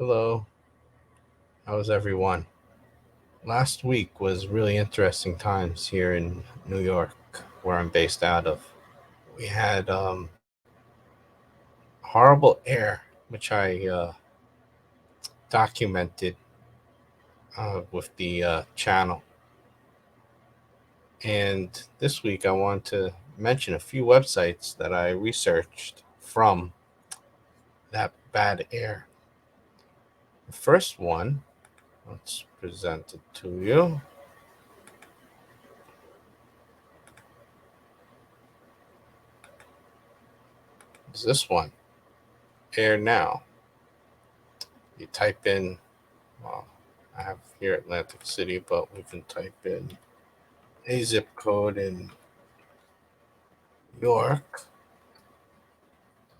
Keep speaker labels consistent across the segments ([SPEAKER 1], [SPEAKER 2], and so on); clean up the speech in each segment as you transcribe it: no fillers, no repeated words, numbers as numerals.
[SPEAKER 1] Hello, how's everyone? Last week was really interesting times here in New York, where I'm based out of. We had horrible air, which I documented with the channel. And this week I want to mention a few websites that I researched from that bad air. The first one, let's present it to you, is this one, Air Now. You type in, well, I have here Atlantic City, but we can type in a zip code in York.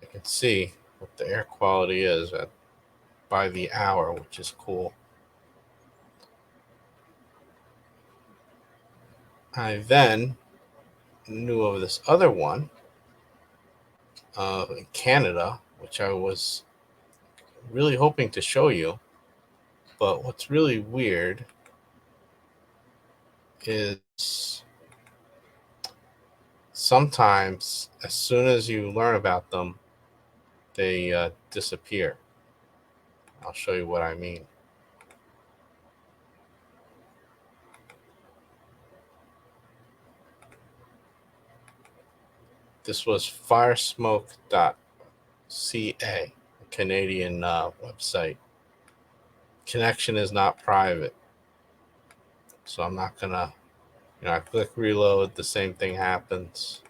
[SPEAKER 1] I can see what the air quality is by the hour, which is cool. I then knew of this other one in Canada, which I was really hoping to show you. But what's really weird is sometimes, as soon as you learn about them, they disappear. I'll show you what I mean. This was firesmoke.ca, a Canadian website. Connection is not private, so I'm not gonna, I click reload, the same thing happens.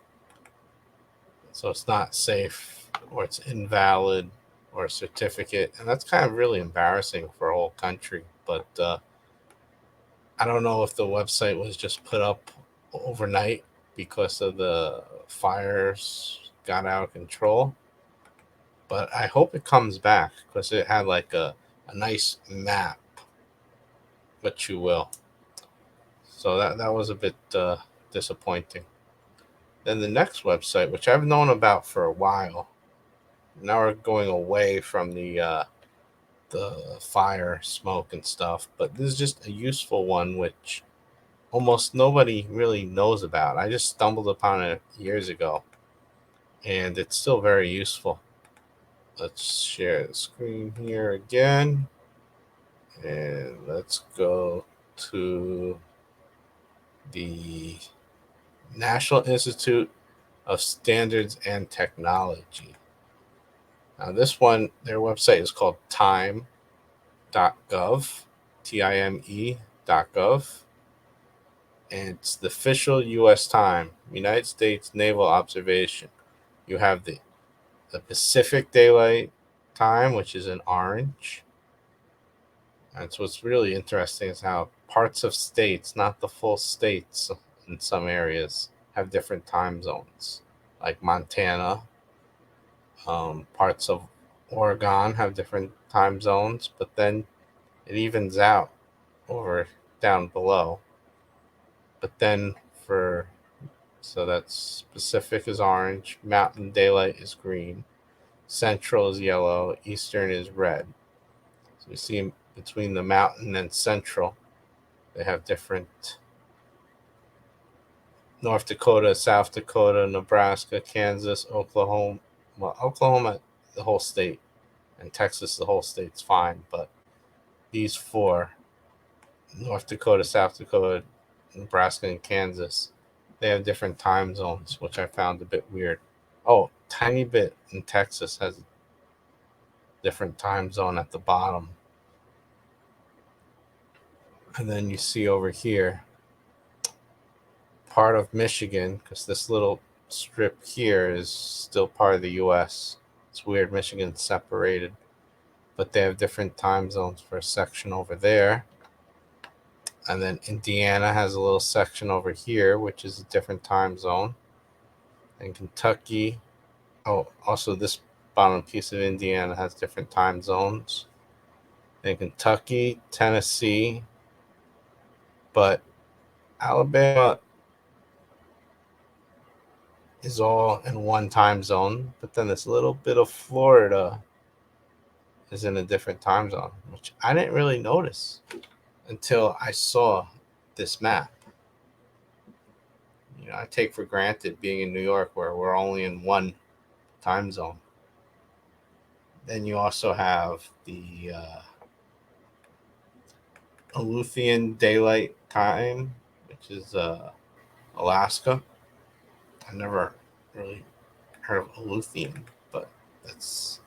[SPEAKER 1] So it's not safe, or it's invalid, or a certificate, and that's kind of really embarrassing for a whole country. But I don't know if the website was just put up overnight because of the fires got out of control. But I hope it comes back because it had like a nice map, but you will. So that was a bit disappointing. Then the next website, which I've known about for a while, now we're going away from the fire, smoke, and stuff. But this is just a useful one, which almost nobody really knows about. I just stumbled upon it years ago, and it's still very useful. Let's share the screen here again, and let's go to the National Institute of Standards and Technology. Now, this one, their website is called time.gov, time.gov, and it's the official U.S. time, United States Naval Observation. You have the Pacific Daylight Time, which is in orange. And so what's really interesting is how parts of states, not the full states in some areas, have different time zones. Like Montana, parts of Oregon have different time zones, but then it evens out over down below. But then for so that's Pacific is orange, Mountain Daylight is green, Central is yellow, Eastern is red. So you see between the Mountain and Central, they have different North Dakota, South Dakota, Nebraska, Kansas, Oklahoma. Well, Oklahoma, the whole state, and Texas, the whole state's fine. But these four, North Dakota, South Dakota, Nebraska, and Kansas, they have different time zones, which I found a bit weird. Oh, tiny bit in Texas has a different time zone at the bottom. And then you see over here, part of Michigan, because this little strip here is still part of the U.S. It's weird, Michigan's separated, but they have different time zones for a section over there. And then Indiana has a little section over here, which is a different time zone. And Kentucky, oh, also this bottom piece of Indiana has different time zones. And Kentucky, Tennessee, but Alabama is all in one time zone. But then this little bit of Florida is in a different time zone, which I didn't really notice until I saw this map. I take for granted being in New York where we're only in one time zone. Then you also have the Aleutian Daylight Time, which is Alaska. I never really heard of Aleutian, but that's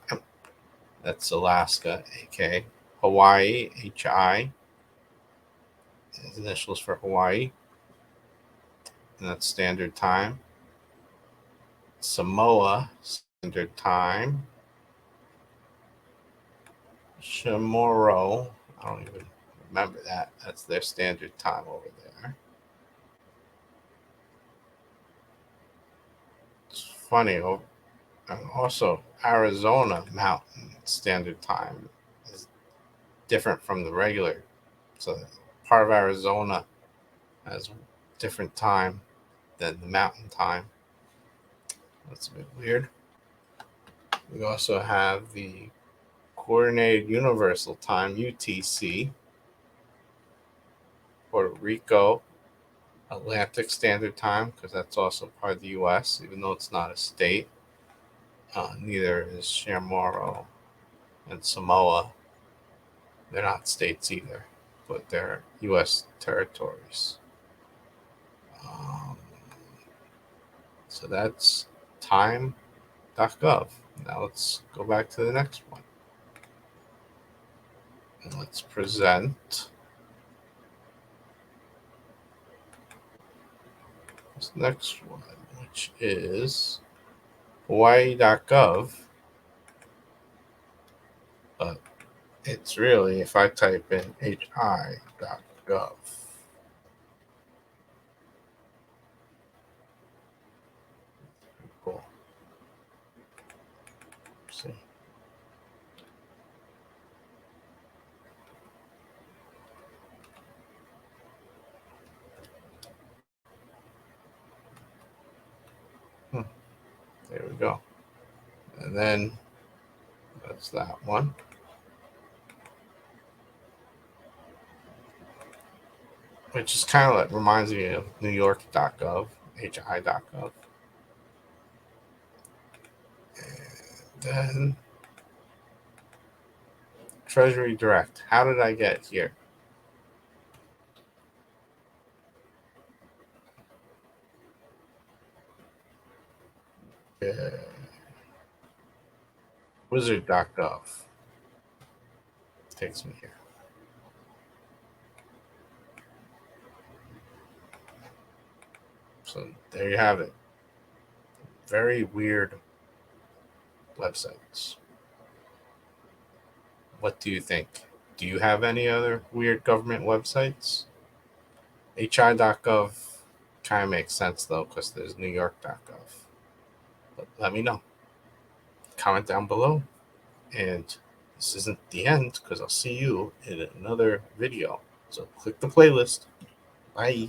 [SPEAKER 1] Alaska, aka Hawaii, HI, initials for Hawaii, and that's Standard Time. Samoa, Standard Time. Chamorro, I don't even remember that. That's their Standard Time over there. It's funny. And also, Arizona Mountain Standard Time is different from the regular. So part of Arizona has different time than the mountain time. That's a bit weird. We also have the Coordinated Universal Time, UTC, Puerto Rico Atlantic Standard Time, because that's also part of the U.S., even though it's not a state. Neither is Chamorro and Samoa. They're not states either, but they're U.S. territories. So that's time.gov. Now let's go back to the next one. And let's present this next one, which is hawaii.gov. But it's really, if I type in hi.gov. Cool. See. There we go. And then that's that one. Which is kind of like reminds me of New York.gov, hi.gov. And then Treasury Direct. How did I get here? Wizard.gov takes me here. So there you have it. Very weird websites. What do you think? Do you have any other weird government websites? hi.gov kind of makes sense though, because there's New York.gov. But let me know. Comment down below. And this isn't the end, because I'll see you in another video. So click the playlist. Bye.